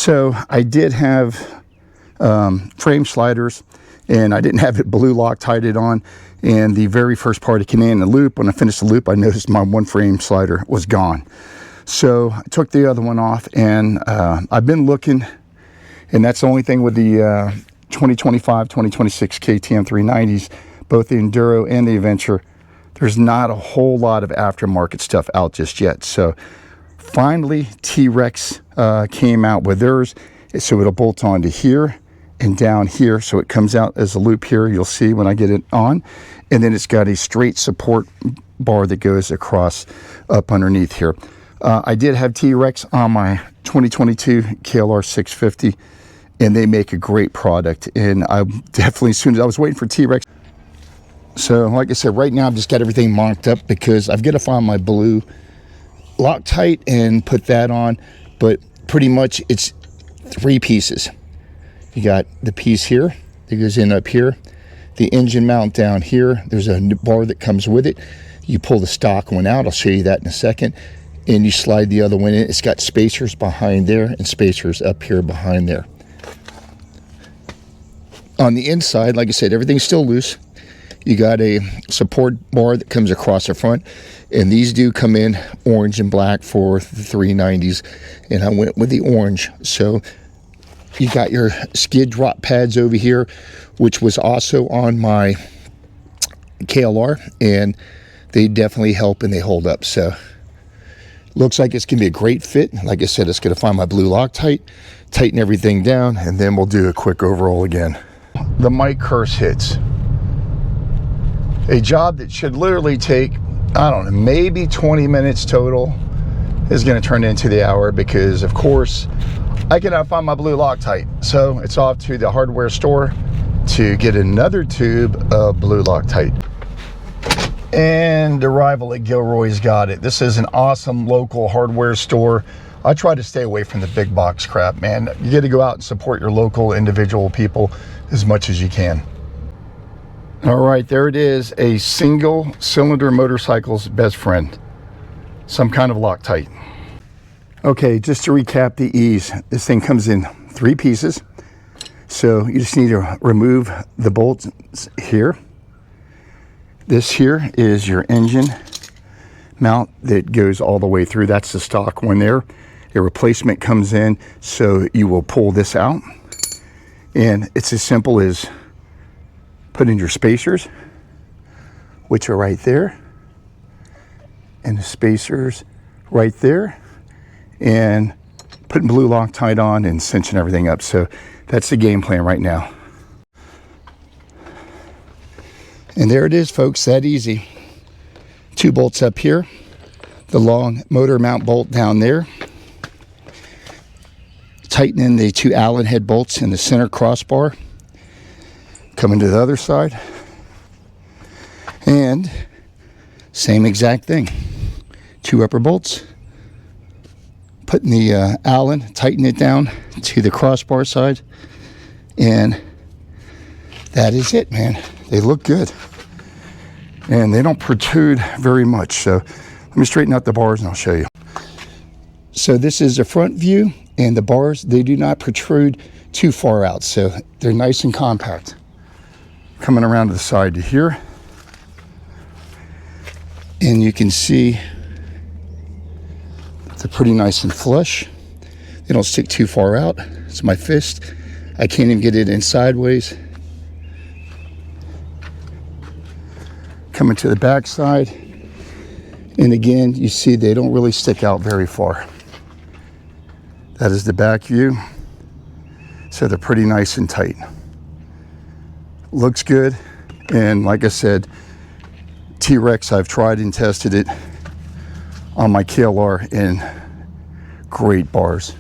So I did have frame sliders, and I didn't have it blue Loctited on. And the very first part it came in the loop. When I finished the loop, I noticed my one frame slider was gone. So I took the other one off, and I've been looking, and that's the only thing with the 2025, 2026 KTM 390s, both the Enduro and the Adventure. There's not a whole lot of aftermarket stuff out just yet. So finally, T-Rex came out with theirs, so it'll bolt onto here and down here, so it comes out as a loop here. You'll see when I get it on, and then it's got a straight support bar that goes across up underneath here. I did have T-Rex on my 2022 KLR 650, and they make a great product. And I definitely, as soon as I was waiting for T-Rex. So like I said, right now I've just got everything mocked up because I've got to find my blue Loctite and put that on. But pretty much it's 3 pieces. You got the piece here that goes in up here, the engine mount down here. There's a bar that comes with it. You pull the stock one out. I'll show you that in a second. And you slide the other one in. It's got spacers behind there and spacers up here behind there. On the inside, like I said, everything's still loose. You got a support bar that comes across the front, and these do come in orange and black for the 390s, and I went with the orange. So you got your skid drop pads over here, which was also on my KLR, and they definitely help and they hold up. So looks like it's gonna be a great fit. Like I said, it's gonna find my blue Loctite, tighten everything down, and then we'll do a quick overall again. The mic curse hits. A job that should literally take, I don't know, maybe 20 minutes total is going to turn into the hour, because of course I cannot find my blue Loctite. So it's off to the hardware store to get another tube of blue Loctite. And the rival at Gilroy's got it. This is an awesome local hardware store. I try to stay away from the big box crap, man. You got to go out and support your local individual people as much as you can. All right, there it is, a single cylinder motorcycle's best friend, some kind of Loctite. Okay, just to recap the ease, this thing comes in 3 pieces. So you just need to remove the bolts here. This here is your engine mount that goes all the way through. That's the stock one there. A replacement comes in, so you will pull this out. And it's as simple as put in your spacers, which are right there, and the spacers right there, and putting blue Loctite on and cinching everything up. So that's the game plan right now. And there it is, folks, that easy. 2 bolts up here, the long motor mount bolt down there, tightening the 2 Allen head bolts in the center crossbar, coming to the other side, and same exact thing. 2 upper bolts, putting the Allen, tighten it down to the crossbar side, and that is it, man. They look good, and they don't protrude very much. So let me straighten out the bars and I'll show you. So this is the front view, and the bars, they do not protrude too far out, so they're nice and compact. Coming around to the side to here, and you can see they're pretty nice and flush. They don't stick too far out. It's my fist. I can't even get it in sideways. Coming to the back side, and again, you see they don't really stick out very far. That is the back view. So they're pretty nice and tight. Looks good, and like I said, T-Rex, I've tried and tested it on my KLR, and great bars.